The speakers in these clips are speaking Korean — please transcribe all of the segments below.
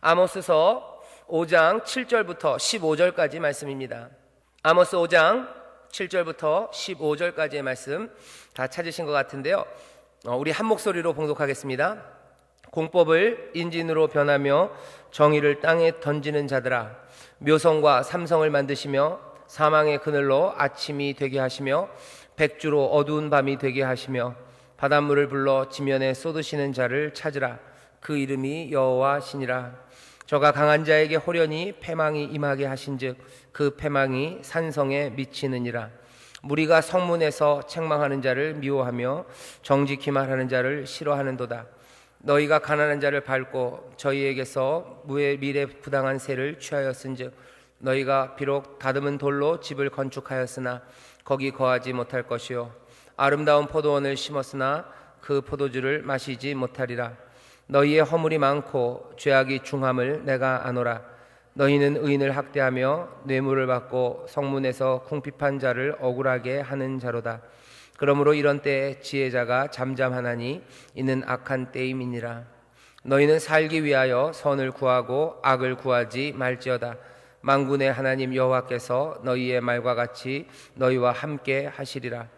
아모스서 5장 7절부터 15절까지 말씀입니다. 아모스 5장 7절부터 15절까지의 말씀 다 찾으신 것 같은데요. 우리 한 목소리로 봉독하겠습니다. 공법을 인진으로 변하며 정의를 땅에 던지는 자들아, 묘성과 삼성을 만드시며 사망의 그늘로 아침이 되게 하시며 백주로 어두운 밤이 되게 하시며 바닷물을 불러 지면에 쏟으시는 자를 찾으라. 그 이름이 여호와시니라. 저가 강한 자에게 호련히 패망이 임하게 하신즉 그 패망이 산성에 미치느니라. 무리가 성문에서 책망하는 자를 미워하며 정직히 말하는 자를 싫어하는도다. 너희가 가난한 자를 밟고 저희에게서 미래 부당한 세를 취하였은즉 너희가 비록 다듬은 돌로 집을 건축하였으나 거기 거하지 못할 것이요 아름다운 포도원을 심었으나 그 포도주를 마시지 못하리라. 너희의 허물이 많고 죄악이 중함을 내가 아노라. 너희는 의인을 학대하며 뇌물을 받고 성문에서 궁핍한 자를 억울하게 하는 자로다. 그러므로 이런 때에 지혜자가 잠잠하나니 이는 악한 때임이니라. 너희는 살기 위하여 선을 구하고 악을 구하지 말지어다. 만군의 하나님 여호와께서 너희의 말과 같이 너희와 함께 하시리라.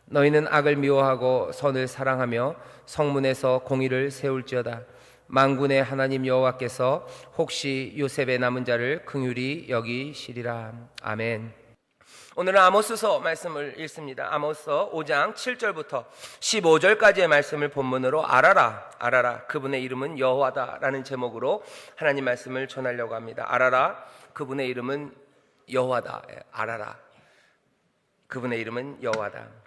너희는 악을 미워하고 선을 사랑하며 성문에서 공의를 세울지어다. 만군의 하나님 여호와께서 혹시 요셉의 남은 자를 긍휼히 여기시리라. 아멘. 오늘은 아모스서 말씀을 읽습니다. 아모스서 5장 7절부터 15절까지의 말씀을 본문으로 알아라, 알아라, 그분의 이름은 여호와다 라는 제목으로 하나님 말씀을 전하려고 합니다. 알아라, 그분의 이름은 여호와다. 알아라, 그분의 이름은 여호와다.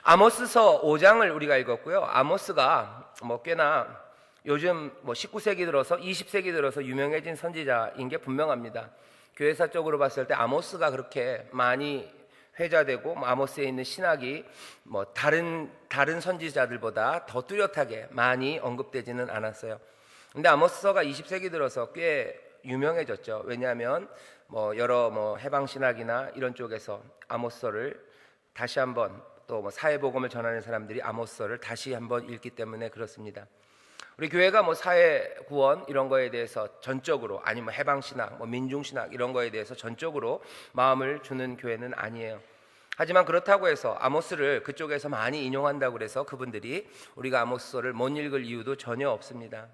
아모스서 5장을 우리가 읽었고요. 아모스가 꽤나 요즘 19세기 들어서 20세기 들어서 유명해진 선지자인 게 분명합니다. 교회사적으로 봤을 때 아모스가 그렇게 많이 회자되고 아모스에 있는 신학이 다른 선지자들보다 더 뚜렷하게 많이 언급되지는 않았어요. 근데 아모스서가 20세기 들어서 꽤 유명해졌죠. 왜냐하면 여러 해방신학이나 이런 쪽에서 아모스서를 다시 한번 또 사회복음을 전하는 사람들이 아모스서를 다시 한번 읽기 때문에 그렇습니다. 우리 교회가 사회 구원 이런 거에 대해서 전적으로 아니면 해방신학, 민중신학 이런 거에 대해서 전적으로 마음을 주는 교회는 아니에요. 하지만 그렇다고 해서 아모스를 그쪽에서 많이 인용한다고 해서 그분들이 우리가 아모스서를 못 읽을 이유도 전혀 없습니다.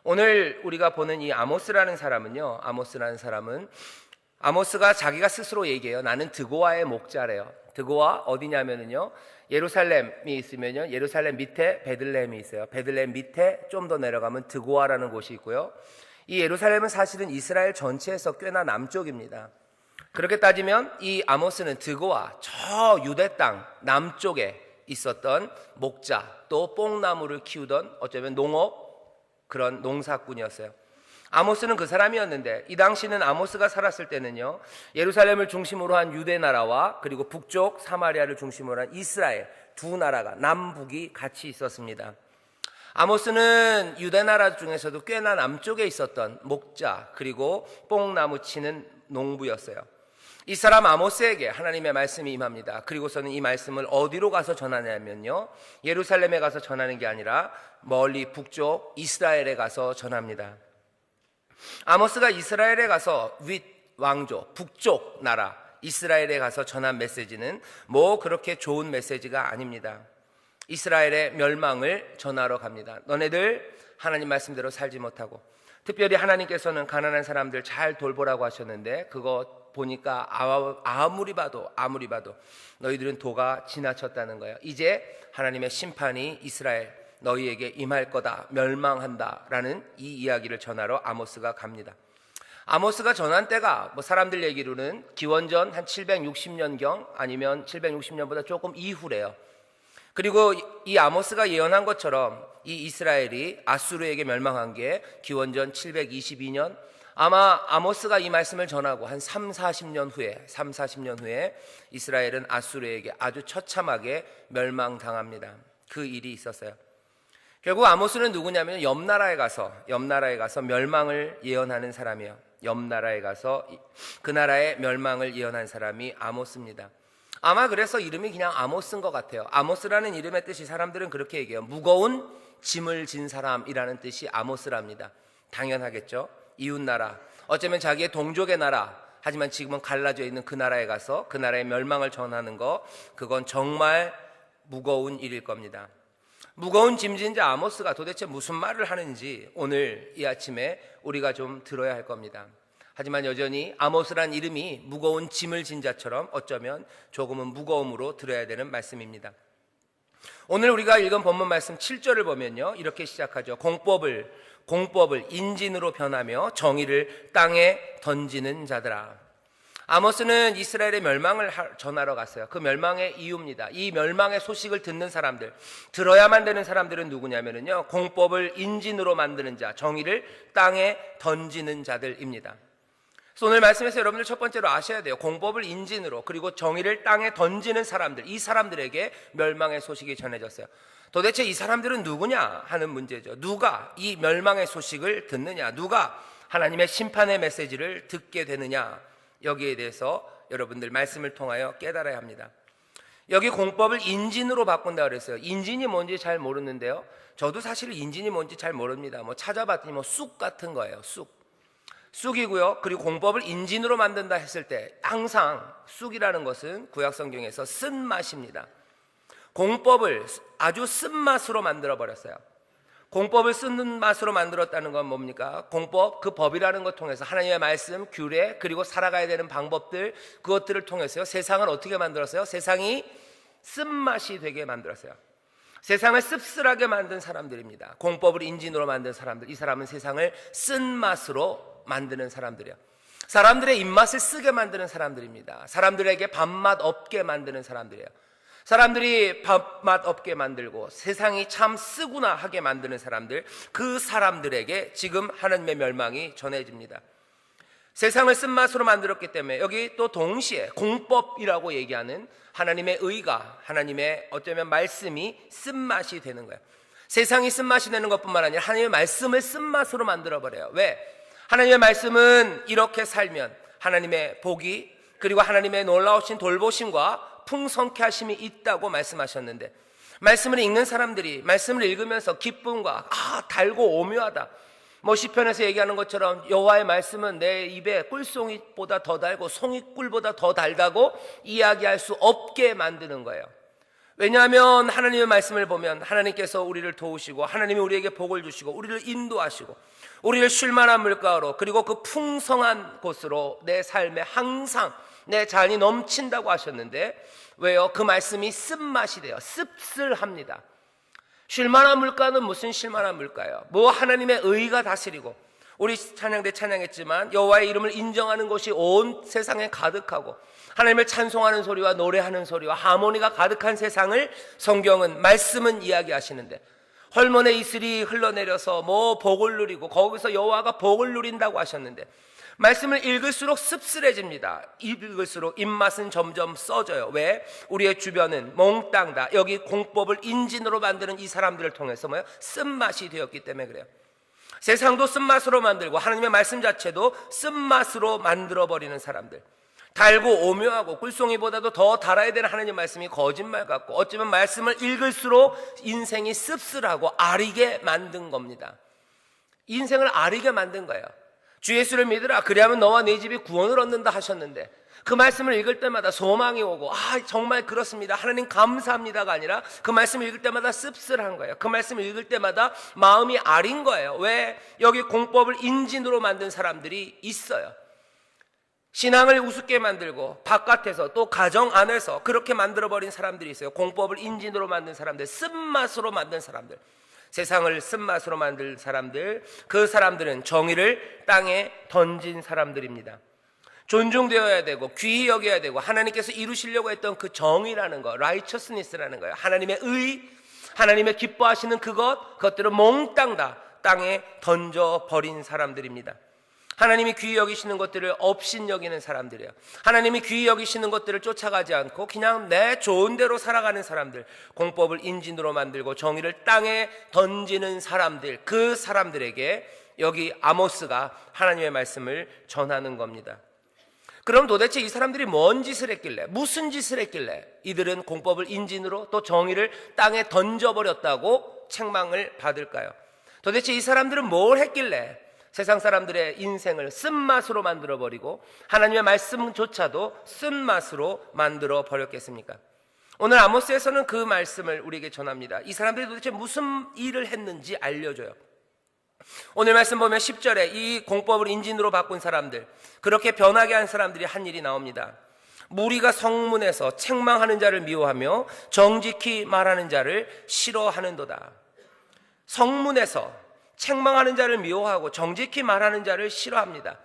오늘 우리가 보는 이 아모스라는 사람은요, 아모스가 자기가 스스로 얘기해요. 나는 드고아의 목자래요. 드고아 어디냐면은요, 예루살렘이 있으면요, 예루살렘 밑에 베들레헴이 있어요. 베들레헴 밑에 좀 더 내려가면 드고아라는 곳이 있고요. 이 예루살렘은 사실은 이스라엘 전체에서 꽤나 남쪽입니다. 그렇게 따지면 이 아모스는 드고아 저 유대 땅 남쪽에 있었던 목자, 또 뽕나무를 키우던 어쩌면 그런 농사꾼이었어요. 아모스는 그 사람이었는데 이 당시는 아모스가 살았을 때는요, 예루살렘을 중심으로 한 유대 나라와 그리고 북쪽 사마리아를 중심으로 한 이스라엘 두 나라가 남북이 같이 있었습니다. 아모스는 유대 나라 중에서도 꽤나 남쪽에 있었던 목자 그리고 뽕나무 치는 농부였어요. 이 사람 아모스에게 하나님의 말씀이 임합니다. 그리고서는 이 말씀을 어디로 가서 전하냐면요, 예루살렘에 가서 전하는 게 아니라 멀리 북쪽 이스라엘에 가서 전합니다. 아모스가 이스라엘에 가서 왕조 북쪽 나라 이스라엘에 가서 전한 메시지는 그렇게 좋은 메시지가 아닙니다. 이스라엘의 멸망을 전하러 갑니다. 너네들 하나님 말씀대로 살지 못하고, 특별히 하나님께서는 가난한 사람들 잘 돌보라고 하셨는데 그거 보니까 아무리 봐도 너희들은 도가 지나쳤다는 거예요. 이제 하나님의 심판이 이스라엘 너희에게 임할 거다, 멸망한다 라는 이 이야기를 전하러 아모스가 갑니다. 아모스가 전한 때가 사람들 얘기로는 기원전 한 760년경 아니면 760년보다 조금 이후래요. 그리고 이 아모스가 예언한 것처럼 이 이스라엘이 아수르에게 멸망한 게 기원전 722년, 아마 아모스가 이 말씀을 전하고 한 3-40년 후에 이스라엘은 아수르에게 아주 처참하게 멸망당합니다. 그 일이 있었어요. 결국 아모스는 누구냐면 옆 나라에 가서 멸망을 예언하는 사람이에요. 옆 나라에 가서 그 나라의 멸망을 예언한 사람이 아모스입니다. 아마 그래서 이름이 그냥 아모스인 것 같아요. 아모스라는 이름의 뜻이 사람들은 그렇게 얘기해요. 무거운 짐을 진 사람이라는 뜻이 아모스랍니다. 당연하겠죠. 이웃나라, 어쩌면 자기의 동족의 나라, 하지만 지금은 갈라져 있는 그 나라에 가서 그 나라의 멸망을 전하는 거, 그건 정말 무거운 일일 겁니다. 무거운 짐진 자 아모스가 도대체 무슨 말을 하는지 오늘 이 아침에 우리가 좀 들어야 할 겁니다. 하지만 여전히 아모스란 이름이 무거운 짐을 진 자처럼 어쩌면 조금은 무거움으로 들어야 되는 말씀입니다. 오늘 우리가 읽은 본문 말씀 7절을 보면요, 이렇게 시작하죠. 공법을 인진으로 변하며 정의를 땅에 던지는 자들아. 아모스는 이스라엘의 멸망을 전하러 갔어요. 그 멸망의 이유입니다. 이 멸망의 소식을 듣는 사람들, 들어야만 되는 사람들은 누구냐면요, 공법을 인진으로 만드는 자, 정의를 땅에 던지는 자들입니다. 그래서 오늘 말씀에서 여러분들 첫 번째로 아셔야 돼요. 공법을 인진으로, 그리고 정의를 땅에 던지는 사람들, 이 사람들에게 멸망의 소식이 전해졌어요. 도대체 이 사람들은 누구냐 하는 문제죠. 누가 이 멸망의 소식을 듣느냐, 누가 하나님의 심판의 메시지를 듣게 되느냐, 여기에 대해서 여러분들 말씀을 통하여 깨달아야 합니다. 여기 공법을 인진으로 바꾼다 그랬어요. 인진이 뭔지 잘 모르는데요, 저도 사실 인진이 뭔지 잘 모릅니다. 찾아봤더니 쑥 같은 거예요. 쑥이고요. 그리고 공법을 인진으로 만든다 했을 때 항상 쑥이라는 것은 구약 성경에서 쓴맛입니다. 공법을 아주 쓴맛으로 만들어 버렸어요. 공법을 쓰는 맛으로 만들었다는 건 뭡니까? 공법, 그 법이라는 것 통해서 하나님의 말씀, 규례, 그리고 살아가야 되는 방법들, 그것들을 통해서요, 세상을 어떻게 만들었어요? 세상이 쓴맛이 되게 만들었어요. 세상을 씁쓸하게 만든 사람들입니다. 공법을 인진으로 만든 사람들, 이 사람은 세상을 쓴맛으로 만드는 사람들이에요. 사람들의 입맛을 쓰게 만드는 사람들입니다. 사람들에게 밥맛 없게 만드는 사람들이에요. 사람들이 밥맛 없게 만들고 세상이 참 쓰구나 하게 만드는 사람들, 그 사람들에게 지금 하나님의 멸망이 전해집니다. 세상을 쓴맛으로 만들었기 때문에 여기 또 동시에 공법이라고 얘기하는 하나님의 의가, 하나님의 어쩌면 말씀이 쓴맛이 되는 거예요. 세상이 쓴맛이 되는 것뿐만 아니라 하나님의 말씀을 쓴맛으로 만들어버려요. 왜? 하나님의 말씀은 이렇게 살면 하나님의 복이, 그리고 하나님의 놀라우신 돌보심과 풍성케 하심이 있다고 말씀하셨는데, 말씀을 읽는 사람들이 말씀을 읽으면서 기쁨과 달고 오묘하다, 시편에서 얘기하는 것처럼 여호와의 말씀은 내 입에 꿀송이보다 더 달고 송이꿀보다 더 달다고 이야기할 수 없게 만드는 거예요. 왜냐하면 하나님의 말씀을 보면 하나님께서 우리를 도우시고 하나님이 우리에게 복을 주시고 우리를 인도하시고 우리를 쉴만한 물가로, 그리고 그 풍성한 곳으로 내 삶에 항상 내 잔이 넘친다고 하셨는데, 왜요? 그 말씀이 쓴맛이 돼요. 씁쓸합니다. 쉴만한 물가는 무슨 쉴만한 물가예요? 하나님의 의가 다스리고, 우리 찬양대 찬양했지만 여호와의 이름을 인정하는 것이 온 세상에 가득하고 하나님을 찬송하는 소리와 노래하는 소리와 하모니가 가득한 세상을 성경은, 말씀은 이야기하시는데, 헐몬의 이슬이 흘러내려서 복을 누리고 거기서 여호와가 복을 누린다고 하셨는데, 말씀을 읽을수록 씁쓸해집니다. 읽을수록 입맛은 점점 써져요. 왜? 우리의 주변은 몽땅 다 여기 공법을 인진으로 만드는 이 사람들을 통해서 쓴맛이 되었기 때문에 그래요. 세상도 쓴맛으로 만들고 하나님의 말씀 자체도 쓴맛으로 만들어버리는 사람들, 달고 오묘하고 꿀송이보다도 더 달아야 되는 하나님의 말씀이 거짓말 같고, 어쩌면 말씀을 읽을수록 인생이 씁쓸하고 아리게 만든 겁니다. 인생을 아리게 만든 거예요. 주 예수를 믿으라, 그리하면 너와 네 집이 구원을 얻는다 하셨는데, 그 말씀을 읽을 때마다 소망이 오고 정말 그렇습니다, 하나님 감사합니다가 아니라 그 말씀을 읽을 때마다 씁쓸한 거예요. 그 말씀을 읽을 때마다 마음이 아린 거예요. 왜? 여기 공법을 인진으로 만든 사람들이 있어요. 신앙을 우습게 만들고 바깥에서 또 가정 안에서 그렇게 만들어버린 사람들이 있어요. 공법을 인진으로 만든 사람들, 쓴맛으로 만든 사람들, 세상을 쓴맛으로 만든 사람들, 그 사람들은 정의를 땅에 던진 사람들입니다. 존중되어야 되고 귀히 여겨야 되고 하나님께서 이루시려고 했던 그 정의라는 거, righteousness라는 거예요. 하나님의 의, 하나님의 기뻐하시는 그것들을 몽땅 다 땅에 던져버린 사람들입니다. 하나님이 귀히 여기시는 것들을 업신여기는 사람들이에요. 하나님이 귀히 여기시는 것들을 쫓아가지 않고 그냥 내 좋은 대로 살아가는 사람들, 공법을 인진으로 만들고 정의를 땅에 던지는 사람들, 그 사람들에게 여기 아모스가 하나님의 말씀을 전하는 겁니다. 그럼 도대체 이 사람들이 뭔 짓을 했길래, 무슨 짓을 했길래 이들은 공법을 인진으로 또 정의를 땅에 던져버렸다고 책망을 받을까요? 도대체 이 사람들은 뭘 했길래 세상 사람들의 인생을 쓴맛으로 만들어버리고 하나님의 말씀조차도 쓴맛으로 만들어버렸겠습니까? 오늘 아모스에서는 그 말씀을 우리에게 전합니다. 이 사람들이 도대체 무슨 일을 했는지 알려줘요. 오늘 말씀 보면 10절에 이 공법을 인진으로 바꾼 사람들, 그렇게 변하게 한 사람들이 한 일이 나옵니다. 무리가 성문에서 책망하는 자를 미워하며 정직히 말하는 자를 싫어하는도다. 성문에서 책망하는 자를 미워하고 정직히 말하는 자를 싫어합니다.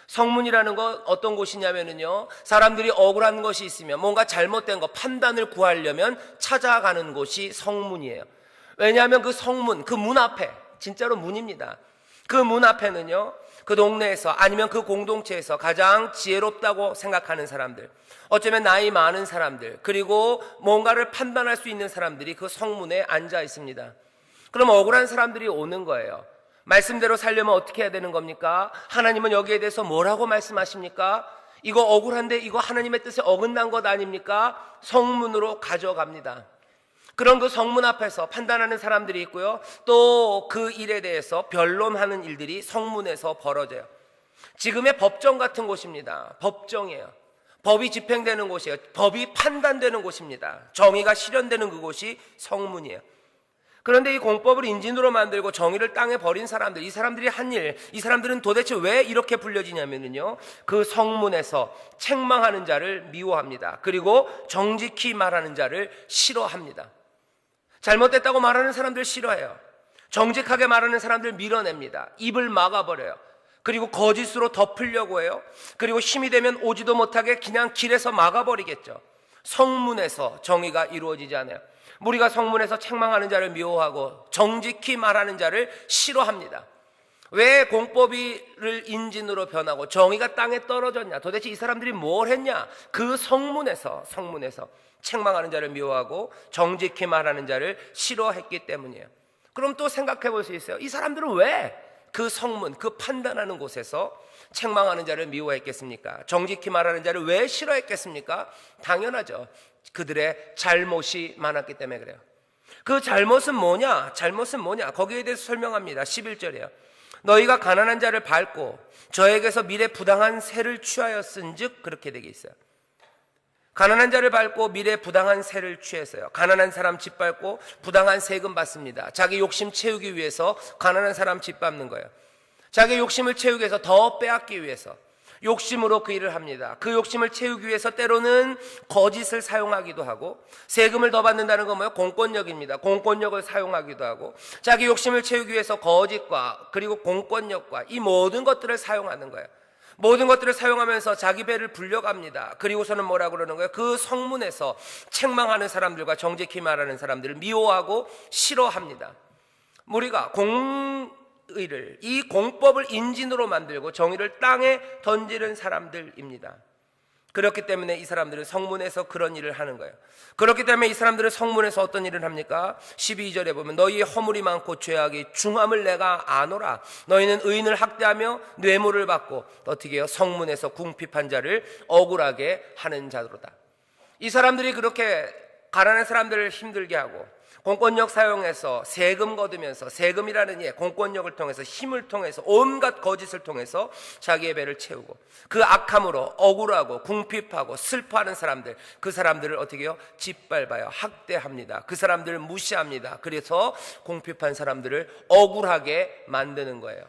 성문이라는 건 어떤 곳이냐면요, 사람들이 억울한 것이 있으면 뭔가 잘못된 거 판단을 구하려면 찾아가는 곳이 성문이에요. 왜냐하면 그 성문, 그 문 앞에, 진짜로 문입니다. 그 문 앞에는요, 그 동네에서 아니면 그 공동체에서 가장 지혜롭다고 생각하는 사람들, 어쩌면 나이 많은 사람들, 그리고 뭔가를 판단할 수 있는 사람들이 그 성문에 앉아 있습니다. 그럼 억울한 사람들이 오는 거예요. 말씀대로 살려면 어떻게 해야 되는 겁니까? 하나님은 여기에 대해서 뭐라고 말씀하십니까? 이거 억울한데 이거 하나님의 뜻에 어긋난 것 아닙니까? 성문으로 가져갑니다. 그런 그 성문 앞에서 판단하는 사람들이 있고요, 또 그 일에 대해서 변론하는 일들이 성문에서 벌어져요. 지금의 법정 같은 곳입니다. 법정이에요. 법이 집행되는 곳이에요. 법이 판단되는 곳입니다. 정의가 실현되는 그곳이 성문이에요. 그런데 이 공법을 인진으로 만들고 정의를 땅에 버린 사람들, 이 사람들이 한 일, 이 사람들은 도대체 왜 이렇게 불려지냐면요, 그 성문에서 책망하는 자를 미워합니다. 그리고 정직히 말하는 자를 싫어합니다. 잘못됐다고 말하는 사람들 싫어해요. 정직하게 말하는 사람들 밀어냅니다. 입을 막아버려요. 그리고 거짓으로 덮으려고 해요. 그리고 힘이 되면 오지도 못하게 그냥 길에서 막아버리겠죠. 성문에서 정의가 이루어지지 않아요. 무리가 성문에서 책망하는 자를 미워하고 정직히 말하는 자를 싫어합니다. 왜 공법을 인진으로 변하고 정의가 땅에 떨어졌냐? 도대체 이 사람들이 뭘 했냐? 그 성문에서 책망하는 자를 미워하고 정직히 말하는 자를 싫어했기 때문이에요. 그럼 또 생각해 볼 수 있어요. 이 사람들은 왜 그 성문, 그 판단하는 곳에서 책망하는 자를 미워했겠습니까? 정직히 말하는 자를 왜 싫어했겠습니까? 당연하죠. 그들의 잘못이 많았기 때문에 그래요. 그 잘못은 뭐냐? 거기에 대해서 설명합니다. 11절이에요. 너희가 가난한 자를 밟고 저에게서 미래 부당한 세를 취하였은즉 그렇게 되게 있어요. 가난한 자를 밟고 미래 부당한 세를 취했어요. 가난한 사람 집 밟고 부당한 세금 받습니다. 자기 욕심 채우기 위해서 가난한 사람 집 밟는 거예요. 자기 욕심을 채우기 위해서 더 빼앗기 위해서 욕심으로 그 일을 합니다. 그 욕심을 채우기 위해서 때로는 거짓을 사용하기도 하고, 세금을 더 받는다는 건 뭐예요? 공권력입니다. 공권력을 사용하기도 하고, 자기 욕심을 채우기 위해서 거짓과 그리고 공권력과 이 모든 것들을 사용하는 거예요. 모든 것들을 사용하면서 자기 배를 불려갑니다. 그리고서는 뭐라고 그러는 거예요? 그 성문에서 책망하는 사람들과 정직히 말하는 사람들을 미워하고 싫어합니다. 우리가 공의를, 이 공법을 인진으로 만들고 정의를 땅에 던지는 사람들입니다. 그렇기 때문에 이 사람들은 성문에서 그런 일을 하는 거예요. 그렇기 때문에 이 사람들은 성문에서 어떤 일을 합니까? 12절에 보면 너희의 허물이 많고 죄악이 중함을 내가 아노라. 너희는 의인을 학대하며 뇌물을 받고 어떻게 해요? 성문에서 궁핍한 자를 억울하게 하는 자로다. 이 사람들이 그렇게 가난한 사람들을 힘들게 하고 공권력 사용해서 세금 거두면서, 세금이라는 공권력을 통해서, 힘을 통해서, 온갖 거짓을 통해서 자기의 배를 채우고 그 악함으로 억울하고 궁핍하고 슬퍼하는 사람들, 그 사람들을 어떻게 해요? 짓밟아요. 학대합니다. 그 사람들을 무시합니다. 그래서 궁핍한 사람들을 억울하게 만드는 거예요.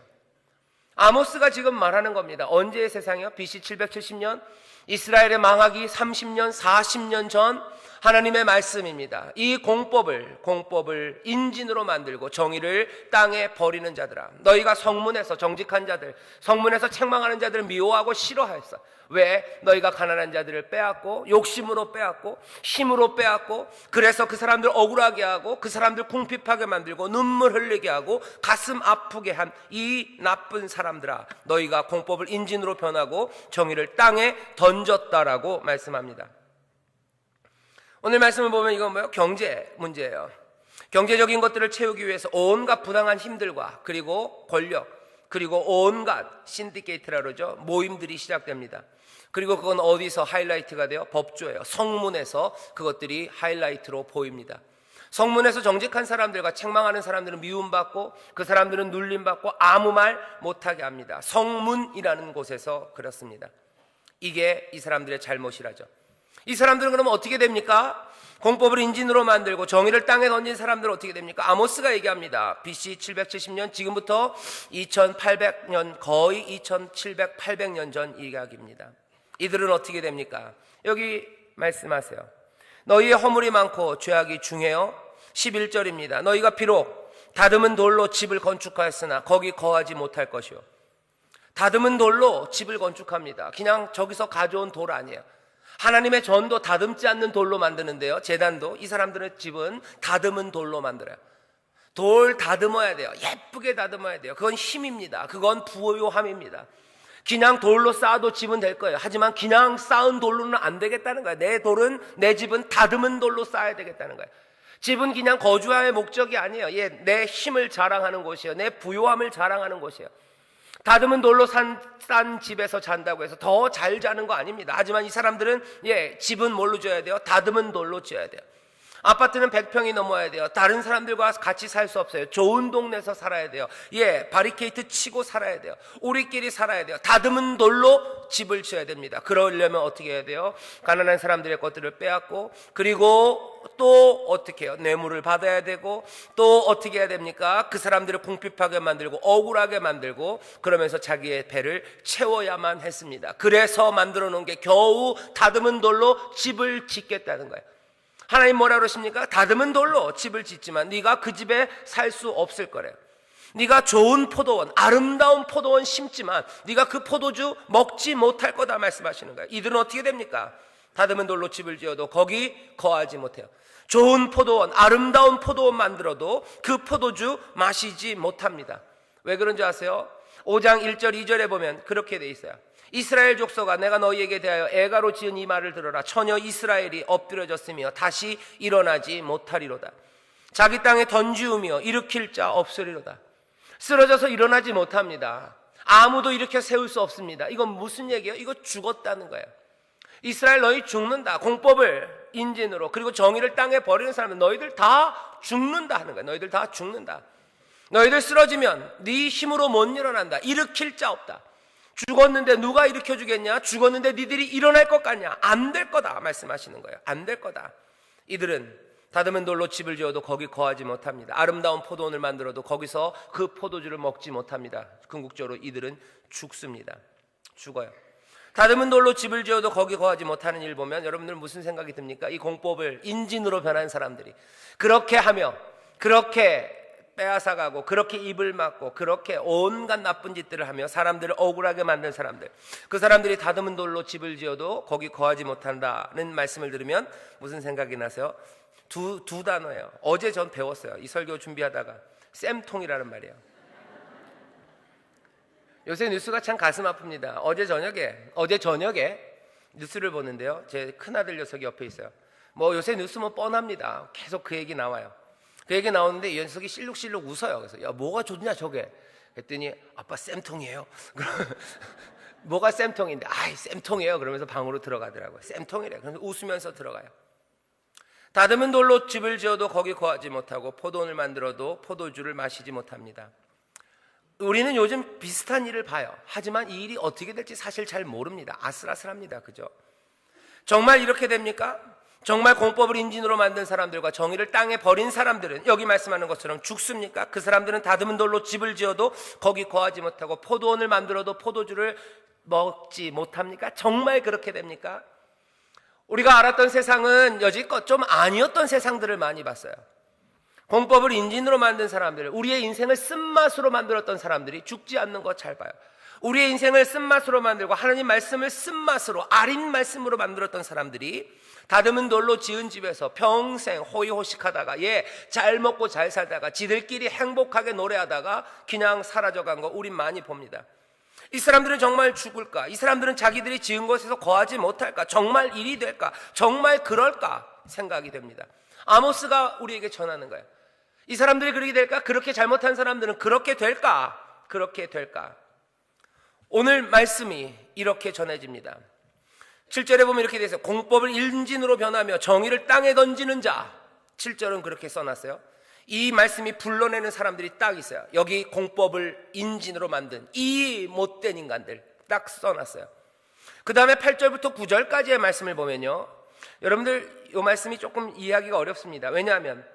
아모스가 지금 말하는 겁니다. 언제의 세상이요? BC 770년, 이스라엘의 망하기 30년, 40년 전 하나님의 말씀입니다. 이 공법을 인진으로 만들고 정의를 땅에 버리는 자들아, 너희가 성문에서 정직한 자들, 성문에서 책망하는 자들을 미워하고 싫어하였어. 왜? 너희가 가난한 자들을 빼앗고 욕심으로 빼앗고 힘으로 빼앗고, 그래서 그 사람들 억울하게 하고 그 사람들 궁핍하게 만들고 눈물 흘리게 하고 가슴 아프게 한 이 나쁜 사람들아, 너희가 공법을 인진으로 변하고 정의를 땅에 던졌다라고 말씀합니다. 오늘 말씀을 보면 이건 뭐예요? 경제 문제예요. 경제적인 것들을 채우기 위해서 온갖 부당한 힘들과 그리고 권력, 그리고 온갖 신디케이트라 그러죠. 모임들이 시작됩니다. 그리고 그건 어디서 하이라이트가 돼요? 법조예요. 성문에서 그것들이 하이라이트로 보입니다. 성문에서 정직한 사람들과 책망하는 사람들은 미움받고 그 사람들은 눌림받고 아무 말 못하게 합니다. 성문이라는 곳에서 그렇습니다. 이게 이 사람들의 잘못이라죠. 이 사람들은 그러면 어떻게 됩니까? 공법을 인진으로 만들고 정의를 땅에 던진 사람들은 어떻게 됩니까? 아모스가 얘기합니다. BC 770년, 지금부터 2800년, 거의 2700, 800년 전 이야기입니다. 이들은 어떻게 됩니까? 여기 말씀하세요. 너희의 허물이 많고 죄악이 중해요. 11절입니다. 너희가 비록 다듬은 돌로 집을 건축하였으나 거기 거하지 못할 것이요. 다듬은 돌로 집을 건축합니다. 그냥 저기서 가져온 돌 아니에요. 하나님의 전도 다듬지 않는 돌로 만드는데요. 제단도 이 사람들의 집은 다듬은 돌로 만들어요. 돌 다듬어야 돼요. 예쁘게 다듬어야 돼요. 그건 힘입니다. 그건 부요함입니다. 그냥 돌로 쌓아도 집은 될 거예요. 하지만 그냥 쌓은 돌로는 안 되겠다는 거예요. 내 집은 다듬은 돌로 쌓아야 되겠다는 거예요. 집은 그냥 거주함의 목적이 아니에요. 내 힘을 자랑하는 곳이에요. 내 부요함을 자랑하는 곳이에요. 다듬은 돌로 싼 집에서 잔다고 해서 더 잘 자는 거 아닙니다. 하지만 이 사람들은 집은 뭘로 지어야 돼요? 다듬은 돌로 지어야 돼요. 아파트는 100평이 넘어야 돼요. 다른 사람들과 같이 살 수 없어요. 좋은 동네에서 살아야 돼요. 바리케이트 치고 살아야 돼요. 우리끼리 살아야 돼요. 다듬은 돌로 집을 지어야 됩니다. 그러려면 어떻게 해야 돼요? 가난한 사람들의 것들을 빼앗고, 그리고 또 어떻게 해요? 뇌물을 받아야 되고, 또 어떻게 해야 됩니까? 그 사람들을 궁핍하게 만들고 억울하게 만들고, 그러면서 자기의 배를 채워야만 했습니다. 그래서 만들어 놓은 게 겨우 다듬은 돌로 집을 짓겠다는 거예요. 하나님 뭐라 그러십니까? 다듬은 돌로 집을 짓지만 네가 그 집에 살 수 없을 거래요. 네가 좋은 포도원, 아름다운 포도원 심지만 네가 그 포도주 먹지 못할 거다 말씀하시는 거예요. 이들은 어떻게 됩니까? 다듬은 돌로 집을 지어도 거기 거하지 못해요. 좋은 포도원, 아름다운 포도원 만들어도 그 포도주 마시지 못합니다. 왜 그런지 아세요? 5장 1절 2절에 보면 그렇게 돼 있어요. 이스라엘 족속아, 내가 너희에게 대하여 애가로 지은 이 말을 들어라. 처녀 이스라엘이 엎드려졌으며 다시 일어나지 못하리로다. 자기 땅에 던지우며 일으킬 자 없으리로다. 쓰러져서 일어나지 못합니다. 아무도 일으켜 세울 수 없습니다. 이건 무슨 얘기예요? 이거 죽었다는 거예요. 이스라엘 너희 죽는다. 공법을 인진으로 그리고 정의를 땅에 버리는 사람은 너희들 다 죽는다 하는 거예요. 너희들 다 죽는다. 너희들 쓰러지면 네 힘으로 못 일어난다. 일으킬 자 없다. 죽었는데 누가 일으켜주겠냐? 죽었는데 니들이 일어날 것 같냐? 안 될 거다 말씀하시는 거예요. 안 될 거다. 이들은 다듬은 돌로 집을 지어도 거기 거하지 못합니다. 아름다운 포도원을 만들어도 거기서 그 포도주를 먹지 못합니다. 궁극적으로 이들은 죽습니다. 죽어요. 다듬은 돌로 집을 지어도 거기 거하지 못하는 일 보면 여러분들 무슨 생각이 듭니까? 이 공법을 인진으로 변한 사람들이 그렇게 하며 그렇게 빼앗아가고 그렇게 입을 막고 그렇게 온갖 나쁜 짓들을 하며 사람들을 억울하게 만든 사람들, 그 사람들이 다듬은 돌로 집을 지어도 거기 거하지 못한다는 말씀을 들으면 무슨 생각이 나세요? 두 단어예요. 어제 전 배웠어요. 이 설교 준비하다가 쌤통이라는 말이에요. 요새 뉴스가 참 가슴 아픕니다. 어제 저녁에 뉴스를 보는데요, 제 큰아들 녀석이 옆에 있어요. 요새 뉴스 뻔합니다. 계속 그 얘기 나와요. 그 얘기 나오는데 이 녀석이 실룩실룩 웃어요. 그래서 야, 뭐가 좋냐 저게? 그랬더니 아빠 쌤통이에요. 뭐가 쌤통인데? 아이 쌤통이에요. 그러면서 방으로 들어가더라고요. 쌤통이래. 그래서 웃으면서 들어가요. 다듬은 돌로 집을 지어도 거기 거하지 못하고 포도원을 만들어도 포도주를 마시지 못합니다. 우리는 요즘 비슷한 일을 봐요. 하지만 이 일이 어떻게 될지 사실 잘 모릅니다. 아슬아슬합니다. 그죠? 정말 이렇게 됩니까? 정말 공법을 인진으로 만든 사람들과 정의를 땅에 버린 사람들은 여기 말씀하는 것처럼 죽습니까? 그 사람들은 다듬은 돌로 집을 지어도 거기 거하지 못하고 포도원을 만들어도 포도주를 먹지 못합니까? 정말 그렇게 됩니까? 우리가 알았던 세상은 여지껏 좀 아니었던 세상들을 많이 봤어요. 공법을 인진으로 만든 사람들, 우리의 인생을 쓴맛으로 만들었던 사람들이 죽지 않는 거 잘 봐요. 우리의 인생을 쓴맛으로 만들고 하나님 말씀을 쓴맛으로 아린 말씀으로 만들었던 사람들이 다듬은 돌로 지은 집에서 평생 호의호식하다가 잘 먹고 잘 살다가 지들끼리 행복하게 노래하다가 그냥 사라져간 거 우린 많이 봅니다. 이 사람들은 정말 죽을까? 이 사람들은 자기들이 지은 곳에서 거하지 못할까? 정말 일이 될까? 정말 그럴까? 생각이 됩니다. 아모스가 우리에게 전하는 거예요. 이 사람들이 그렇게 될까? 그렇게 잘못한 사람들은 그렇게 될까? 그렇게 될까? 오늘 말씀이 이렇게 전해집니다. 7절에 보면 이렇게 되어 있어요. 공법을 인진으로 변하며 정의를 땅에 던지는 자, 7절은 그렇게 써놨어요. 이 말씀이 불러내는 사람들이 딱 있어요. 여기 공법을 인진으로 만든 이 못된 인간들 딱 써놨어요. 그 다음에 8절부터 9절까지의 말씀을 보면요, 여러분들 이 말씀이 조금 이해하기가 어렵습니다. 왜냐하면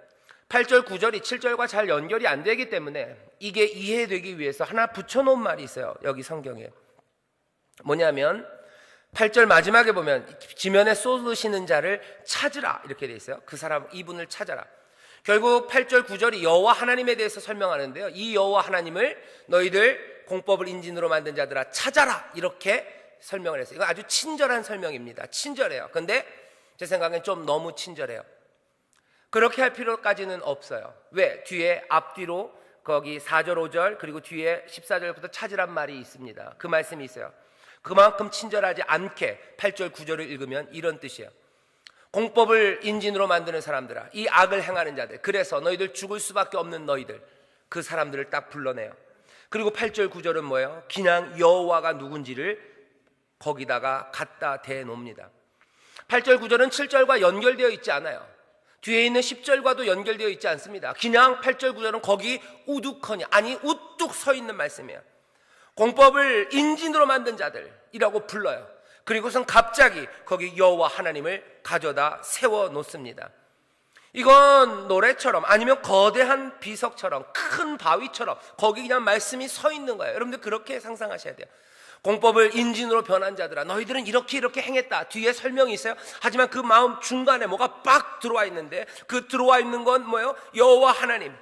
8절 9절이 7절과 잘 연결이 안 되기 때문에 이게 이해되기 위해서 하나 붙여놓은 말이 있어요. 여기 성경에 뭐냐면 8절 마지막에 보면 지면에 쏟으시는 자를 찾으라 이렇게 돼 있어요. 그 사람 이분을 찾아라. 결국 8절 9절이 여호와 하나님에 대해서 설명하는데요, 이 여호와 하나님을 너희들 공법을 인진으로 만든 자들아 찾아라 이렇게 설명을 했어요. 이거 아주 친절한 설명입니다. 친절해요. 근데 제 생각엔 좀 너무 친절해요. 그렇게 할 필요까지는 없어요. 왜? 뒤에 앞뒤로 거기 4절 5절 그리고 뒤에 14절부터 찾으란 말이 있습니다. 그 말씀이 있어요. 그만큼 친절하지 않게 8절 9절을 읽으면 이런 뜻이에요. 공법을 인진으로 만드는 사람들아, 이 악을 행하는 자들, 그래서 너희들 죽을 수밖에 없는 너희들, 그 사람들을 딱 불러내요. 그리고 8절 9절은 뭐예요? 그냥 여호와가 누군지를 거기다가 갖다 대놓습니다. 8절 9절은 7절과 연결되어 있지 않아요. 뒤에 있는 10절과도 연결되어 있지 않습니다. 그냥 8절 9절은 거기 우두커니, 아니 우뚝 서 있는 말씀이에요. 공법을 인진으로 만든 자들이라고 불러요. 그리고선 갑자기 거기 여호와 하나님을 가져다 세워 놓습니다. 이건 노래처럼 아니면 거대한 비석처럼 큰 바위처럼 거기 그냥 말씀이 서 있는 거예요. 여러분들 그렇게 상상하셔야 돼요. 공법을 인진으로 변한 자들아, 너희들은 이렇게 행했다. 뒤에 설명이 있어요. 하지만 그 마음 중간에 뭐가 빡 들어와 있는데, 그 들어와 있는 건 뭐예요? 여호와 하나님,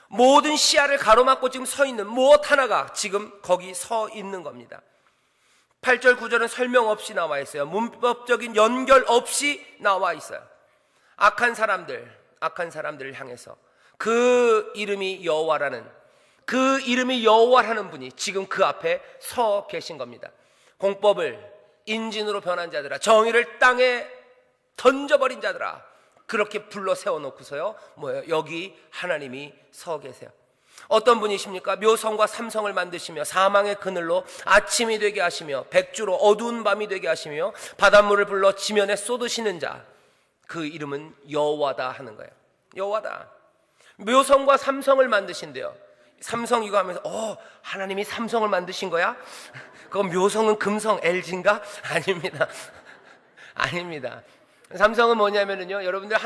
모든 시야를 가로막고 지금 서 있는 무엇 하나가 지금 거기 서 있는 겁니다. 8절 9절은 설명 없이 나와 있어요. 문법적인 연결 없이 나와 있어요. 악한 사람들을 향해서 그 이름이 여호와라는 분이 지금 그 앞에 서 계신 겁니다. 공법을 인진으로 변한 자들아, 정의를 땅에 던져버린 자들아, 그렇게 불러 세워놓고서요, 뭐예요? 여기 하나님이 서 계세요. 어떤 분이십니까? 묘성과 삼성을 만드시며 사망의 그늘로 아침이 되게 하시며 백주로 어두운 밤이 되게 하시며 바닷물을 불러 지면에 쏟으시는 자, 그 이름은 여호와다 하는 거예요. 여호와다. 묘성과 삼성을 만드신대요. 삼성 이거 하면서 하나님이 삼성을 만드신 거야? 그건 묘성은 금성 LG인가? 아닙니다. 삼성은 뭐냐면은요, 여러분들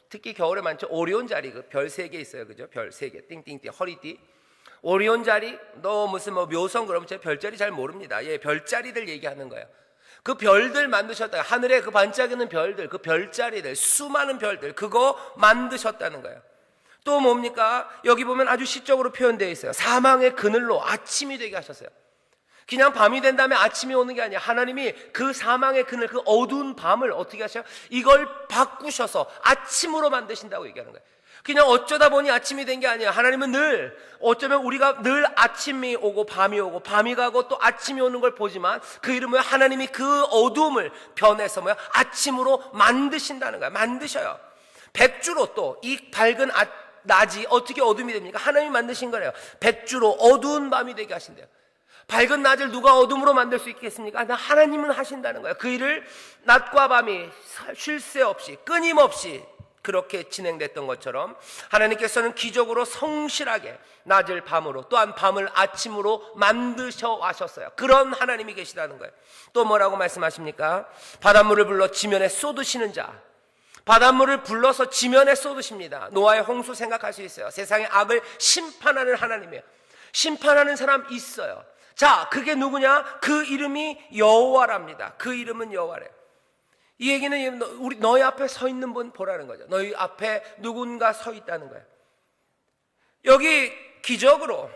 특히 겨울에 많죠. 오리온 자리, 그 별 3개 있어요. 그죠? 별 3개. 띵띵띵, 허리띠. 오리온 자리, 너 무슨 묘성, 그러면 제가 별자리 잘 모릅니다. 예, 별자리들 얘기하는 거예요. 그 별들 만드셨다. 하늘에 그 반짝이는 별들, 그 별자리들, 수많은 별들, 그거 만드셨다는 거예요. 또 뭡니까? 여기 보면 아주 시적으로 표현되어 있어요. 사망의 그늘로 아침이 되게 하셨어요. 그냥 밤이 된 다음에 아침이 오는 게 아니야. 하나님이 그 사망의 그늘, 그 어두운 밤을 어떻게 하셔요? 이걸 바꾸셔서 아침으로 만드신다고 얘기하는 거예요. 그냥 어쩌다 보니 아침이 된 게 아니야. 하나님은 늘, 어쩌면 우리가 늘 아침이 오고 밤이 오고 밤이 가고 또 아침이 오는 걸 보지만, 그 이름은 하나님이 그 어두움을 변해서 아침으로 만드신다는 거야. 만드셔요. 백주로 또 이 밝은 낮이 어떻게 어둠이 됩니까? 하나님이 만드신 거래요. 백주로 어두운 밤이 되게 하신대요. 밝은 낮을 누가 어둠으로 만들 수 있겠습니까? 하나님은 하신다는 거예요. 그 일을 낮과 밤이 쉴 새 없이 끊임없이 그렇게 진행됐던 것처럼 하나님께서는 기적으로 성실하게 낮을 밤으로 또한 밤을 아침으로 만드셔 와셨어요. 그런 하나님이 계시다는 거예요. 또 뭐라고 말씀하십니까? 바닷물을 불러 지면에 쏟으시는 자, 바닷물을 불러서 지면에 쏟으십니다. 노아의 홍수 생각할 수 있어요. 세상의 악을 심판하는 하나님이에요. 심판하는 사람 있어요. 자, 그게 누구냐? 그 이름이 여호와랍니다. 그 이름은 여호와래요. 이 얘기는 너희 앞에 서 있는 분 보라는 거죠. 너희 앞에 누군가 서 있다는 거예요. 여기 기적으로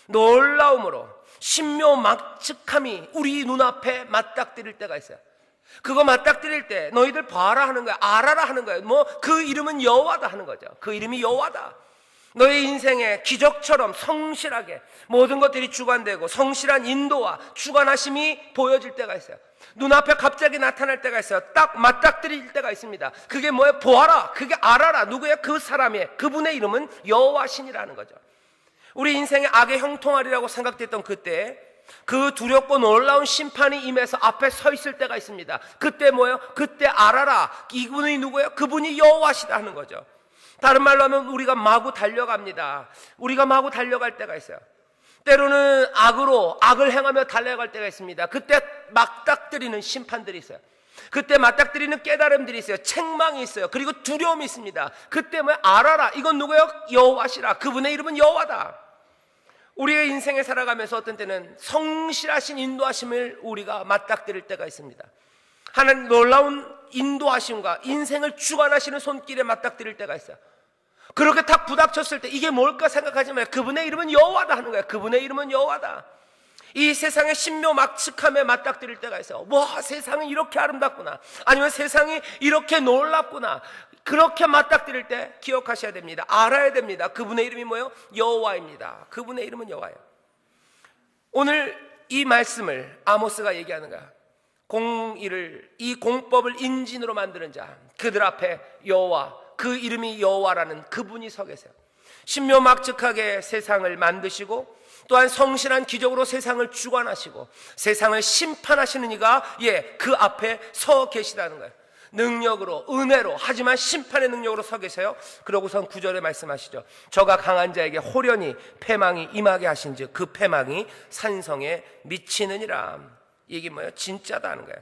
놀라움으로 신묘막측함이 우리 눈앞에 맞닥뜨릴 때가 있어요. 그거 맞닥뜨릴 때 너희들 봐라 하는 거야. 알아라 하는 거예요. 그 이름은 여호와다 하는 거죠. 그 이름이 여호와다. 너의 인생에 기적처럼 성실하게 모든 것들이 주관되고 성실한 인도와 주관하심이 보여질 때가 있어요. 눈앞에 갑자기 나타날 때가 있어요. 딱 맞닥뜨릴 때가 있습니다. 그게 뭐예요? 보아라. 그게 알아라. 누구예요? 그 사람의, 그분의 이름은 여호와신이라는 거죠. 우리 인생의 악의 형통하리라고 생각됐던 그때 그 두렵고 놀라운 심판이 임해서 앞에 서 있을 때가 있습니다. 그때 뭐예요? 그때 알아라, 이분이 누구예요? 그분이 여호와시다 하는 거죠. 다른 말로 하면 우리가 마구 달려갑니다. 우리가 마구 달려갈 때가 있어요. 때로는 악을 행하며 달려갈 때가 있습니다. 그때 맞닥뜨리는 심판들이 있어요. 그때 맞닥뜨리는 깨달음들이 있어요. 책망이 있어요. 그리고 두려움이 있습니다. 그때 뭐 알아라, 이건 누구예요? 여호와시라. 그분의 이름은 여호와다. 우리의 인생에 살아가면서 어떤 때는 성실하신 인도하심을 우리가 맞닥뜨릴 때가 있습니다. 하나님 놀라운 인도하심과 인생을 주관하시는 손길에 맞닥뜨릴 때가 있어요. 그렇게 딱 부닥쳤을 때 이게 뭘까 생각하지 마요. 그분의 이름은 여호와다 하는 거예요. 그분의 이름은 여호와다. 이 세상의 신묘막측함에 맞닥뜨릴 때가 있어요. 와, 세상이 이렇게 아름답구나, 아니면 세상이 이렇게 놀랍구나. 그렇게 맞닥뜨릴 때 기억하셔야 됩니다. 알아야 됩니다. 그분의 이름이 뭐예요? 여호와입니다. 그분의 이름은 여호와예요. 오늘 이 말씀을 아모스가 얘기하는 거야. 공의를, 이 공법을 인진으로 만드는 자, 그들 앞에 여호와, 그 이름이 여호와라는 그분이 서 계세요. 신묘막측하게 세상을 만드시고 또한 성실한 기적으로 세상을 주관하시고 세상을 심판하시는 이가 그 앞에 서 계시다는 거예요. 능력으로, 은혜로, 하지만 심판의 능력으로 서 계세요. 그러고선 9절에 말씀하시죠. 저가 강한 자에게 호련히 패망이 임하게 하신즉 그 패망이 산성에 미치느니라. 이게 뭐예요? 진짜다 하는 거예요.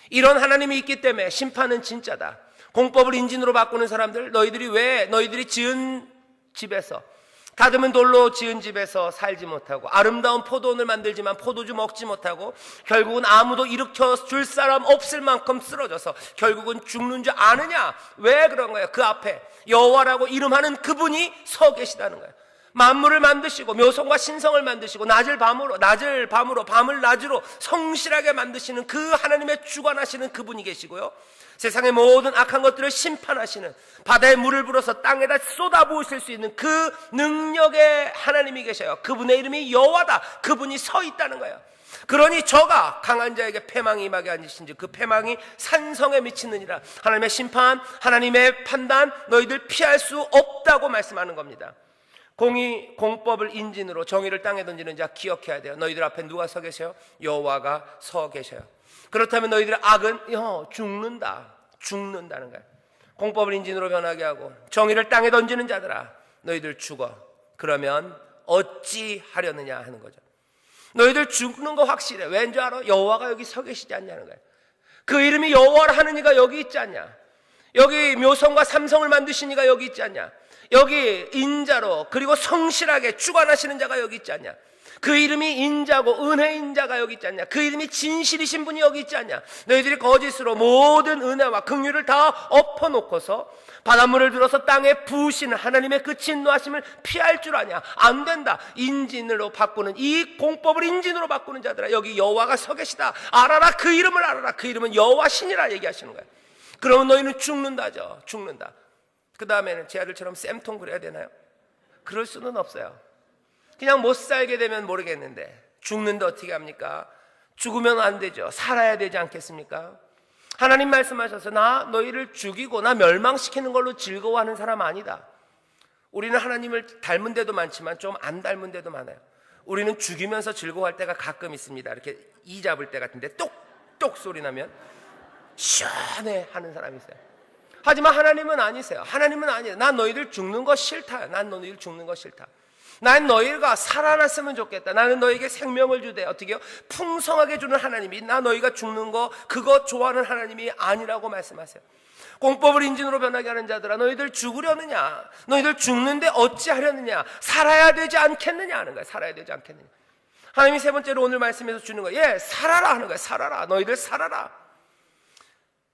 이런 하나님이 있기 때문에 심판은 진짜다. 공법을 인진으로 바꾸는 사람들, 너희들이 왜 너희들이 지은 집에서, 다듬은 돌로 지은 집에서 살지 못하고 아름다운 포도원을 만들지만 포도주 먹지 못하고 결국은 아무도 일으켜 줄 사람 없을 만큼 쓰러져서 결국은 죽는 줄 아느냐? 왜 그런 거예요? 그 앞에 여호와라고 이름하는 그분이 서 계시다는 거예요. 만물을 만드시고 묘성과 신성을 만드시고 낮을 밤으로, 밤을 낮으로 성실하게 만드시는 그 하나님의 주관하시는 그분이 계시고요, 세상의 모든 악한 것들을 심판하시는, 바다에 물을 불어서 땅에다 쏟아부으실 수 있는 그 능력의 하나님이 계셔요. 그분의 이름이 여호와다. 그분이 서 있다는 거예요. 그러니 저가 강한 자에게 패망이 임하게 앉으신즉 그 패망이 산성에 미치느니라. 하나님의 심판, 하나님의 판단, 너희들 피할 수 없다고 말씀하는 겁니다. 공의, 공법을 인진으로 정의를 땅에 던지는 자 기억해야 돼요. 너희들 앞에 누가 서 계세요? 여호와가 서 계셔요. 그렇다면 너희들의 악은 죽는다는 거예요. 공법을 인진으로 변하게 하고 정의를 땅에 던지는 자들아, 너희들 죽어. 그러면 어찌 하려느냐 하는 거죠. 너희들 죽는 거 확실해. 왠지 알아? 여호와가 여기 서 계시지 않냐는 거예요. 그 이름이 여호와라 하는 이가 여기 있지 않냐? 여기 묘성과 삼성을 만드신 이가 여기 있지 않냐? 여기 인자로 그리고 성실하게 주관하시는 자가 여기 있지 않냐? 그 이름이 인자고 은혜인 자가 여기 있지 않냐? 그 이름이 진실이신 분이 여기 있지 않냐? 너희들이 거짓으로 모든 은혜와 긍휼을 다 엎어놓고서 바닷물을 들어서 땅에 부으시는 하나님의 그 진노하심을 피할 줄 아냐? 안 된다. 인진으로 바꾸는, 이 공법을 인진으로 바꾸는 자들아, 여기 여호와가 서 계시다. 알아라. 그 이름을 알아라. 그 이름은 여호와신이라 얘기하시는 거예요. 그러면 너희는 죽는다죠. 죽는다. 그 다음에는 제 아들처럼 쌤통 그래야 되나요? 그럴 수는 없어요. 그냥 못 살게 되면 모르겠는데 죽는데 어떻게 합니까? 죽으면 안 되죠. 살아야 되지 않겠습니까? 하나님 말씀하셔서 나 너희를 죽이고 나 멸망시키는 걸로 즐거워하는 사람 아니다. 우리는 하나님을 닮은 데도 많지만 좀 안 닮은 데도 많아요. 우리는 죽이면서 즐거워할 때가 가끔 있습니다. 이렇게 이 잡을 때 같은데 똑똑 소리 나면 시원해 하는 사람이 있어요. 하지만 하나님은 아니세요. 하나님은 아니에요. 난 너희들 죽는 거 싫다. 난 너희들 죽는 거 싫다. 난 너희가 살아났으면 좋겠다. 나는 너에게 생명을 주되 어떻게요? 풍성하게 주는 하나님이, 나 너희가 죽는 거 그거 좋아하는 하나님이 아니라고 말씀하세요. 공법을 인진으로 변하게 하는 자들아, 너희들 죽으려느냐? 너희들 죽는데 어찌하려느냐? 살아야 되지 않겠느냐 하는 거예요. 살아야 되지 않겠느냐. 하나님이 세 번째로 오늘 말씀에서 주는 거예요. 살아라 하는 거예요. 살아라. 너희들 살아라.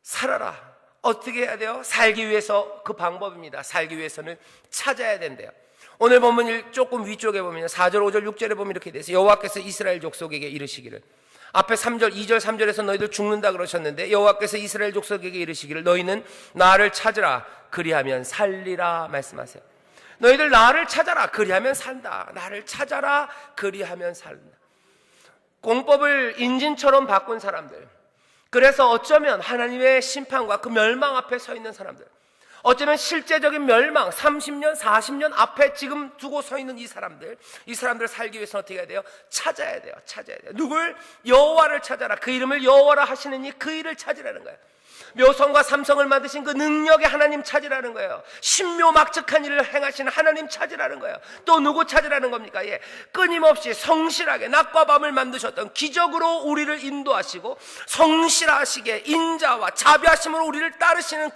살아라. 어떻게 해야 돼요? 살기 위해서 그 방법입니다. 살기 위해서는 찾아야 된대요. 오늘 보면 조금 위쪽에 보면 4절, 5절, 6절에 보면 이렇게 돼서 여호와께서 이스라엘 족속에게 이르시기를, 앞에 3절, 2절, 3절에서 너희들 죽는다 그러셨는데 여호와께서 이스라엘 족속에게 이르시기를 너희는 나를 찾으라 그리하면 살리라 말씀하세요. 너희들 나를 찾아라 그리하면 산다. 나를 찾아라 그리하면 산다. 공법을 인진처럼 바꾼 사람들, 그래서 어쩌면 하나님의 심판과 그 멸망 앞에 서 있는 사람들, 어쩌면 실제적인 멸망, 30년, 40년 앞에 지금 두고 서 있는 이 사람들 살기 위해서 어떻게 해야 돼요? 찾아야 돼요. 누굴? 여호와를 찾아라. 그 이름을 여호와라 하시느니 그 일을 찾으라는 거예요. 묘성과 삼성을 만드신 그 능력의 하나님 찾으라는 거예요. 신묘막측한 일을 행하시는 하나님 찾으라는 거예요. 또 누구 찾으라는 겁니까? 끊임없이 성실하게 낮과 밤을 만드셨던, 기적으로 우리를 인도하시고 성실하시게 인자와 자비하심으로 우리를 따르시는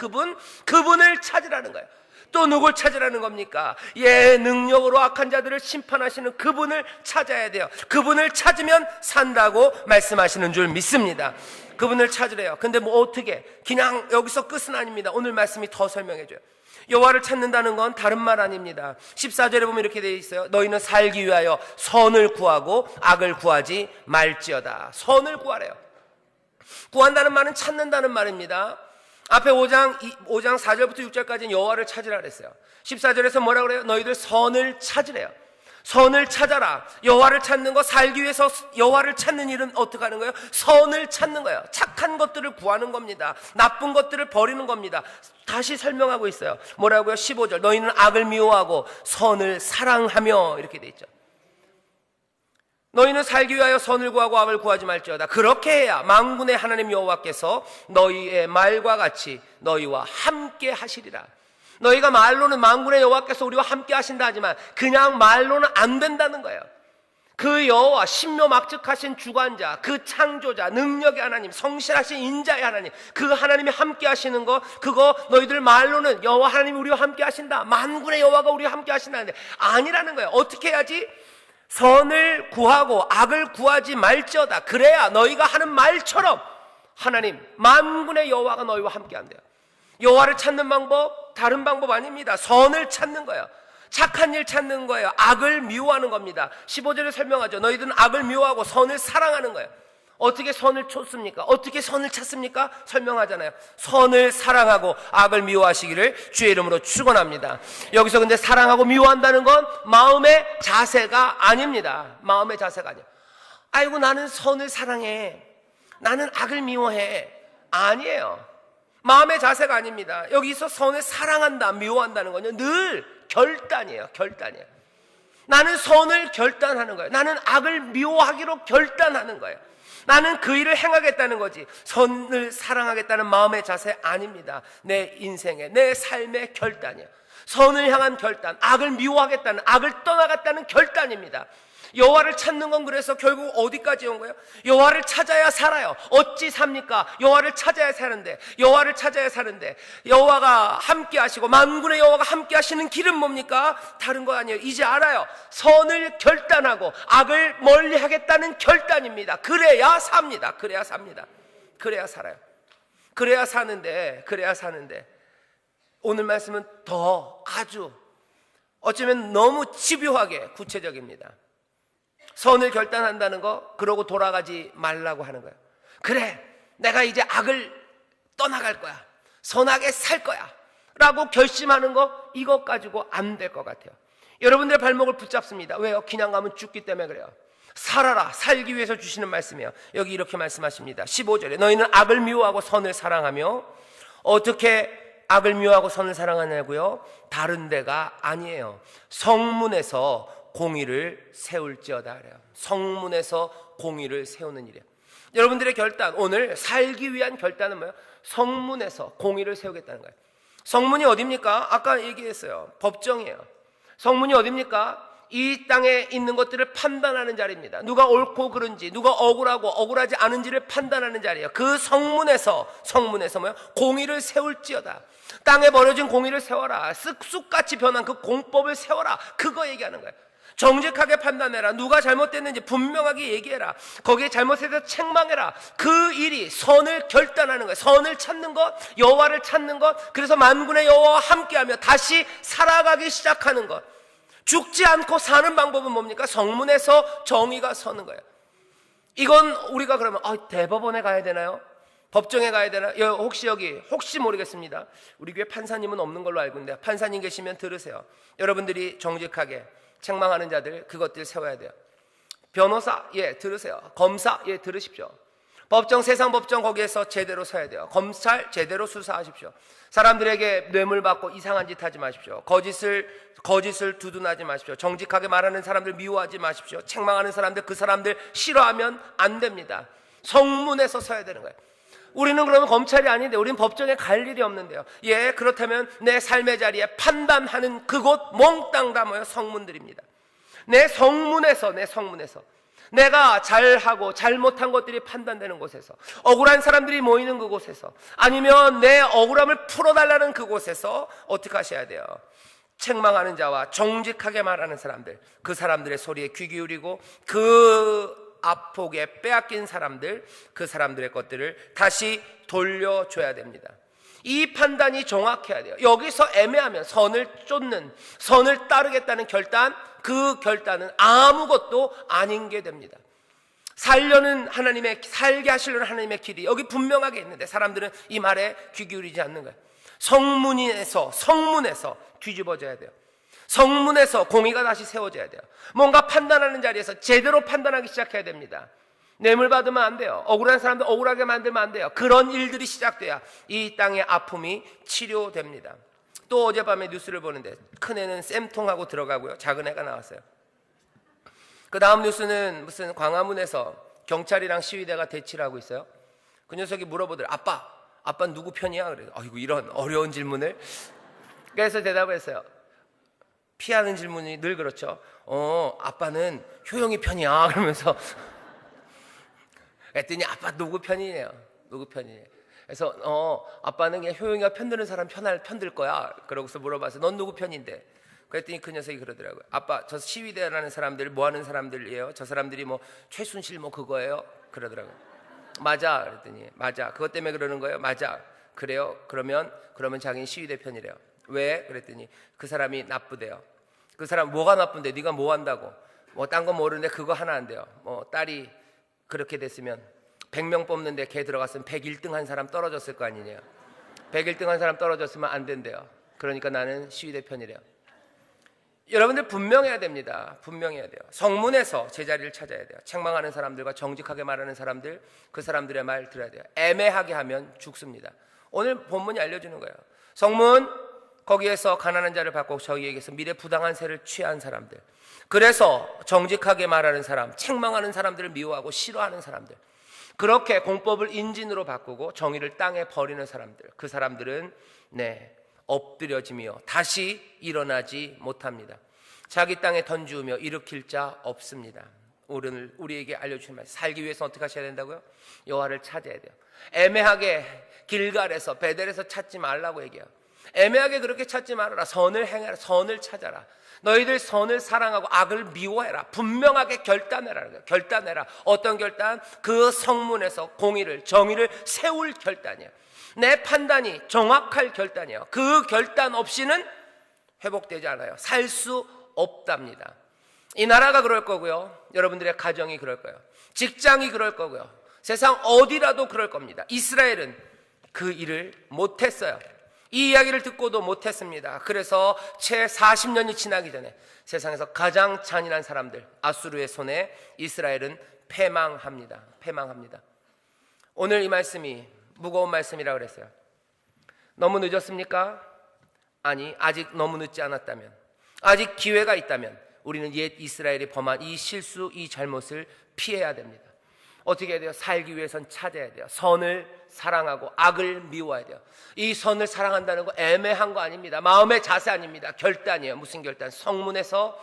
그분을 찾으라는 거예요. 또 누굴 찾으라는 겁니까? 능력으로 악한 자들을 심판하시는 그분을 찾아야 돼요. 그분을 찾으면 산다고 말씀하시는 줄 믿습니다. 그분을 찾으래요. 근데 어떻게? 그냥 여기서 끝은 아닙니다. 오늘 말씀이 더 설명해줘요. 여호와를 찾는다는 건 다른 말 아닙니다. 14절에 보면 이렇게 되어 있어요. 너희는 살기 위하여 선을 구하고 악을 구하지 말지어다. 선을 구하래요. 구한다는 말은 찾는다는 말입니다. 앞에 5장 4절부터 6절까지는 여호와를 찾으라 그랬어요. 14절에서 뭐라고 그래요? 너희들 선을 찾으래요. 선을 찾아라. 여호와를 찾는 거, 살기 위해서 여호와를 찾는 일은 어떻게 하는 거예요? 선을 찾는 거예요. 착한 것들을 구하는 겁니다. 나쁜 것들을 버리는 겁니다. 다시 설명하고 있어요. 뭐라고요? 15절 너희는 악을 미워하고 선을 사랑하며, 이렇게 돼 있죠. 너희는 살기 위하여 선을 구하고 악을 구하지 말지어다. 그렇게 해야 만군의 하나님 여호와께서 너희의 말과 같이 너희와 함께 하시리라. 너희가 말로는 만군의 여호와께서 우리와 함께 하신다 하지만 그냥 말로는 안 된다는 거예요. 그 여호와, 신묘막측하신 주관자, 그 창조자, 능력의 하나님, 성실하신 인자의 하나님, 그 하나님이 함께 하시는 거, 그거 너희들 말로는 여호와 하나님이 우리와 함께 하신다, 만군의 여호와가 우리와 함께 하신다는데 아니라는 거예요. 어떻게 해야지? 선을 구하고 악을 구하지 말지어다. 그래야 너희가 하는 말처럼 하나님, 만군의 여호와가 너희와 함께 한대요. 여호와를 찾는 방법 다른 방법 아닙니다. 선을 찾는 거예요. 착한 일 찾는 거예요. 악을 미워하는 겁니다. 15절에 설명하죠. 너희들은 악을 미워하고 선을 사랑하는 거예요. 어떻게 선을 쫓습니까? 어떻게 선을 찾습니까? 설명하잖아요. 선을 사랑하고 악을 미워하시기를 주의 이름으로 축원합니다. 여기서 근데 사랑하고 미워한다는 건 마음의 자세가 아닙니다. 마음의 자세가 아니에요. 아이고 나는 선을 사랑해, 나는 악을 미워해, 아니에요. 마음의 자세가 아닙니다. 여기서 선을 사랑한다, 미워한다는 건요 늘 결단이에요. 나는 선을 결단하는 거예요. 나는 악을 미워하기로 결단하는 거예요. 나는 그 일을 행하겠다는 거지, 선을 사랑하겠다는 마음의 자세 아닙니다. 내 인생의, 내 삶의 결단이에요. 선을 향한 결단, 악을 미워하겠다는, 악을 떠나겠다는 결단입니다. 여호와를 찾는 건 그래서 결국 어디까지 온 거예요? 여호와를 찾아야 살아요. 어찌 삽니까? 여호와를 찾아야 사는데, 여호와가 함께 하시고 만군의 여호와가 함께 하시는 길은 뭡니까? 다른 거 아니에요. 이제 알아요. 선을 결단하고 악을 멀리 하겠다는 결단입니다. 그래야 삽니다. 그래야 살아요. 그래야 사는데 오늘 말씀은 더 아주 어쩌면 너무 집요하게 구체적입니다. 선을 결단한다는 거, 그러고 돌아가지 말라고 하는 거예요. 그래, 내가 이제 악을 떠나갈 거야, 선하게 살 거야 라고 결심하는 거, 이것 가지고 안 될 것 같아요. 여러분들의 발목을 붙잡습니다. 왜요? 그냥 가면 죽기 때문에 그래요. 살아라, 살기 위해서 주시는 말씀이에요. 여기 이렇게 말씀하십니다. 15절에 너희는 악을 미워하고 선을 사랑하며. 어떻게 악을 미워하고 선을 사랑하냐고요? 다른 데가 아니에요. 성문에서 공의를 세울지어다 그래요. 성문에서 공의를 세우는 일이에요. 여러분들의 결단, 오늘 살기 위한 결단은 뭐예요? 성문에서 공의를 세우겠다는 거예요. 성문이 어디입니까? 아까 얘기했어요. 법정이에요. 성문이 어디입니까? 이 땅에 있는 것들을 판단하는 자리입니다. 누가 옳고 그른지, 누가 억울하고 억울하지 않은지를 판단하는 자리예요. 그 성문에서 뭐예요? 공의를 세울지어다. 땅에 버려진 공의를 세워라. 쑥쑥같이 변한 그 공법을 세워라. 그거 얘기하는 거예요. 정직하게 판단해라. 누가 잘못됐는지 분명하게 얘기해라. 거기에 잘못해서 책망해라. 그 일이 선을 결단하는 거예요. 선을 찾는 것, 여호와를 찾는 것, 그래서 만군의 여호와와 함께하며 다시 살아가기 시작하는 것. 죽지 않고 사는 방법은 뭡니까? 성문에서 정의가 서는 거예요. 이건 우리가 그러면 대법원에 가야 되나요? 법정에 가야 되나요? 혹시 모르겠습니다. 우리 교회 판사님은 없는 걸로 알고 있는데 판사님 계시면 들으세요. 여러분들이 정직하게 책망하는 자들, 그것들 세워야 돼요. 변호사, 들으세요. 검사, 들으십시오. 법정, 세상 법정 거기에서 제대로 서야 돼요. 검찰 제대로 수사하십시오. 사람들에게 뇌물 받고 이상한 짓 하지 마십시오. 거짓을 두둔하지 마십시오. 정직하게 말하는 사람들 미워하지 마십시오. 책망하는 사람들, 그 사람들 싫어하면 안 됩니다. 성문에서 서야 되는 거예요. 우리는 그러면 검찰이 아닌데 우리는 법정에 갈 일이 없는데요. 예, 그렇다면 내 삶의 자리에 판단하는 그곳 몽땅 다 모여 성문들입니다. 내 성문에서 내가 잘하고 잘못한 것들이 판단되는 곳에서, 억울한 사람들이 모이는 그곳에서, 아니면 내 억울함을 풀어달라는 그곳에서 어떻게 하셔야 돼요? 책망하는 자와 정직하게 말하는 사람들, 그 사람들의 소리에 귀 기울이고 그 압폭에 빼앗긴 사람들, 그 사람들의 것들을 다시 돌려줘야 됩니다. 이 판단이 정확해야 돼요. 여기서 애매하면 선을 쫓는, 선을 따르겠다는 결단, 그 결단은 아무것도 아닌 게 됩니다. 살게 하시려는 하나님의 길이 여기 분명하게 있는데 사람들은 이 말에 귀 기울이지 않는 거예요. 성문에서 뒤집어져야 돼요. 성문에서 공의가 다시 세워져야 돼요. 뭔가 판단하는 자리에서 제대로 판단하기 시작해야 됩니다. 뇌물 받으면 안 돼요. 억울한 사람들 억울하게 만들면 안 돼요. 그런 일들이 시작돼야 이 땅의 아픔이 치료됩니다. 또 어젯밤에 뉴스를 보는데 큰애는 쌤통하고 들어가고요, 작은 애가 나왔어요. 그 다음 뉴스는 무슨 광화문에서 경찰이랑 시위대가 대치를 하고 있어요. 그 녀석이 물어보더래. 아빠 누구 편이야? 그래서 아이고, 이런 어려운 질문을. 그래서 대답을 했어요. 피하는 질문이 늘 그렇죠. 아빠는 효영이 편이야. 그러면서 그랬더니 아빠 누구 편이에요? 누구 편이에요? 그래서 아빠는 그냥 효영이가 편드는 사람 편들 거야. 그러고서 물어봤어요. 넌 누구 편인데? 그랬더니 그 녀석이 그러더라고요. 아빠, 저 시위대라는 사람들 뭐 하는 사람들이에요? 저 사람들이 뭐 최순실 뭐 그거예요? 그러더라고요. 맞아. 그랬더니 맞아. 그것 때문에 그러는 거예요? 맞아. 그래요? 그러면 자기는 시위대 편이래요. 왜? 그랬더니 그 사람이 나쁘대요. 그 사람 뭐가 나쁜데? 네가 뭐 한다고? 뭐 딴 거 모르는데 그거 하나 안 돼요. 뭐 딸이 그렇게 됐으면 100명 뽑는데 걔 들어갔으면 101등 한 사람 떨어졌을 거 아니냐. 101등 한 사람 떨어졌으면 안 된대요. 그러니까 나는 시위대 편이래요. 여러분들 분명해야 됩니다. 분명해야 돼요. 성문에서 제자리를 찾아야 돼요. 책망하는 사람들과 정직하게 말하는 사람들, 그 사람들의 말 들어야 돼요. 애매하게 하면 죽습니다. 오늘 본문이 알려주는 거예요. 성문, 거기에서 가난한 자를 받고 저희에게서 미래 부당한 세를 취한 사람들, 그래서 정직하게 말하는 사람, 책망하는 사람들을 미워하고 싫어하는 사람들, 그렇게 공법을 인진으로 바꾸고 정의를 땅에 버리는 사람들, 그 사람들은 엎드려지며 다시 일어나지 못합니다. 자기 땅에 던지우며 일으킬 자 없습니다. 오늘 우리에게 알려주신 말씀, 살기 위해서 어떻게 하셔야 된다고요? 여호와를 찾아야 돼요. 애매하게 길갈에서 베델에서 찾지 말라고 얘기해요. 애매하게 그렇게 찾지 말아라. 선을 행해라. 선을 찾아라. 너희들 선을 사랑하고 악을 미워해라. 분명하게 결단해라는 거예요. 결단해라. 어떤 결단? 그 성문에서 공의를, 정의를 세울 결단이에요. 내 판단이 정확할 결단이에요. 그 결단 없이는 회복되지 않아요. 살 수 없답니다. 이 나라가 그럴 거고요, 여러분들의 가정이 그럴 거예요, 직장이 그럴 거고요, 세상 어디라도 그럴 겁니다. 이스라엘은 그 일을 못했어요. 이 이야기를 듣고도 못했습니다. 그래서 채 40년이 지나기 전에 세상에서 가장 잔인한 사람들, 아수르의 손에 이스라엘은 패망합니다. 오늘 이 말씀이 무거운 말씀이라고 그랬어요. 너무 늦었습니까? 아니, 아직 너무 늦지 않았다면, 아직 기회가 있다면 우리는 옛 이스라엘이 범한 이 실수, 이 잘못을 피해야 됩니다. 어떻게 해야 돼요? 살기 위해선 찾아야 돼요. 선을 사랑하고 악을 미워해야 돼요. 이 선을 사랑한다는 거 애매한 거 아닙니다. 마음의 자세 아닙니다. 결단이에요. 무슨 결단? 성문에서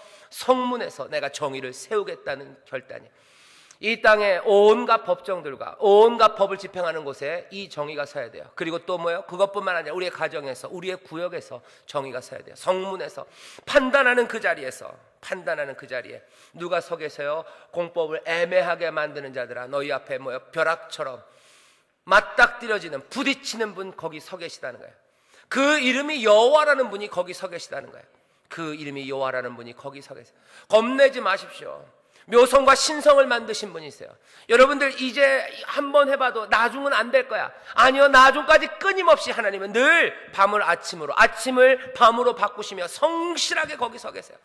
내가 정의를 세우겠다는 결단이에요. 이 땅에 온갖 법정들과 온갖 법을 집행하는 곳에 이 정의가 서야 돼요. 그리고 또 뭐예요? 그것뿐만 아니라 우리의 가정에서, 우리의 구역에서 정의가 서야 돼요. 성문에서 판단하는 그 자리에 누가 서 계세요? 공법을 애매하게 만드는 자들아, 너희 앞에 뭐예요? 벼락처럼 맞닥뜨려지는, 부딪히는 분 거기 서 계시다는 거예요. 그 이름이 여호와라는 분이 거기 서 계시다는 거예요. 그 이름이 여호와라는 분이 거기 서 계세요. 겁내지 마십시오. 묘성과 신성을 만드신 분이세요. 여러분들 이제 한번 해봐도 나중은 안 될 거야. 아니요, 나중까지 끊임없이 하나님은 늘 밤을 아침으로, 아침을 밤으로 바꾸시며 성실하게 거기 서 계세요.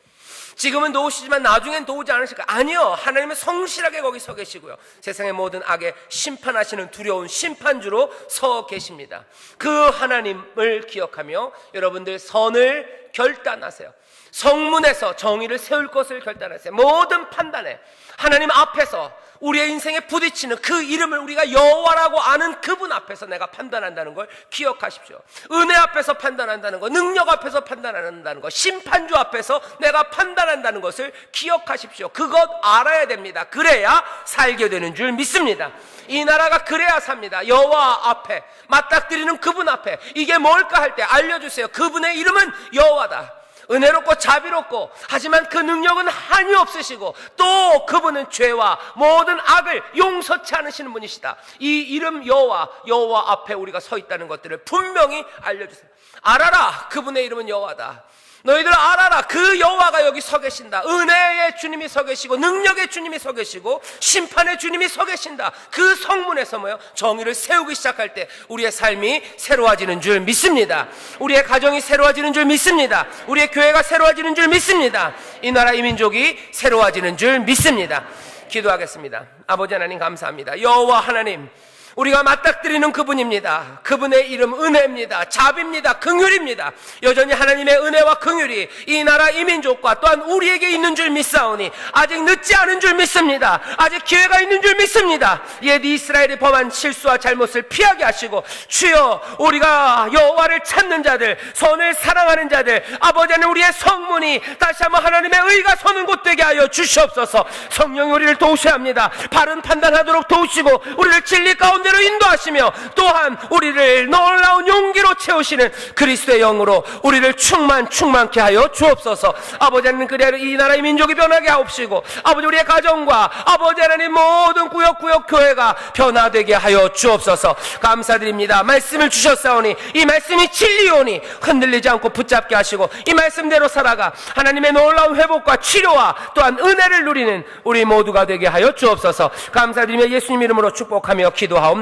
지금은 도우시지만 나중엔 도우지 않으실까? 아니요, 하나님은 성실하게 거기 서 계시고요, 세상의 모든 악에 심판하시는 두려운 심판주로 서 계십니다. 그 하나님을 기억하며 여러분들 선을 결단하세요. 성문에서 정의를 세울 것을 결단하세요. 모든 판단에 하나님 앞에서 우리의 인생에 부딪히는 그 이름을 우리가 여호와라고 아는 그분 앞에서 내가 판단한다는 걸 기억하십시오. 은혜 앞에서 판단한다는 것, 능력 앞에서 판단한다는 것, 심판주 앞에서 내가 판단한다는 것을 기억하십시오. 그것 알아야 됩니다. 그래야 살게 되는 줄 믿습니다. 이 나라가 그래야 삽니다. 여호와 앞에 맞닥뜨리는 그분 앞에 이게 뭘까 할 때 알려주세요. 그분의 이름은 여호와다. 은혜롭고 자비롭고, 하지만 그 능력은 한이 없으시고 또 그분은 죄와 모든 악을 용서치 않으시는 분이시다. 이 이름 여호와 앞에 우리가 서 있다는 것들을 분명히 알려주세요. 알아라, 그분의 이름은 여호와다. 너희들 알아라, 그 여호와가 여기 서 계신다. 은혜의 주님이 서 계시고 능력의 주님이 서 계시고 심판의 주님이 서 계신다. 그 성문에서 정의를 세우기 시작할 때 우리의 삶이 새로워지는 줄 믿습니다. 우리의 가정이 새로워지는 줄 믿습니다. 우리의 교회가 새로워지는 줄 믿습니다. 이 나라 이 민족이 새로워지는 줄 믿습니다. 기도하겠습니다. 아버지 하나님 감사합니다. 여호와 하나님, 우리가 맞닥뜨리는 그분입니다. 그분의 이름 은혜입니다. 자비입니다. 긍휼입니다. 여전히 하나님의 은혜와 긍휼이 이 나라 이 민족과 또한 우리에게 있는 줄 믿사오니 아직 늦지 않은 줄 믿습니다. 아직 기회가 있는 줄 믿습니다. 옛 이스라엘이 범한 실수와 잘못을 피하게 하시고, 주여, 우리가 여호와를 찾는 자들, 선을 사랑하는 자들, 아버지 하나님, 우리의 성문이 다시 한번 하나님의 의가 서는 곳 되게 하여 주시옵소서. 성령이 우리를 도우셔야 합니다. 바른 판단하도록 도우시고 우리를 진리 가운데 로 인도하시며 또한 우리를 놀라운 용기로 채우시는 그리스도의 영으로 우리를 충만케 하여 주옵소서. 아버지 하나님, 그래야 이 나라의 민족이 변하게 하옵시고, 아버지 우리의 가정과 아버지 하나님 모든 구역구역 교회가 변화되게 하여 주옵소서. 감사드립니다. 말씀을 주셨사오니 이 말씀이 진리오니 흔들리지 않고 붙잡게 하시고 이 말씀대로 살아가 하나님의 놀라운 회복과 치료와 또한 은혜를 누리는 우리 모두가 되게 하여 주옵소서. 감사드리며 예수님 이름으로 축복하며 기도하옵나이다.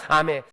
아멘.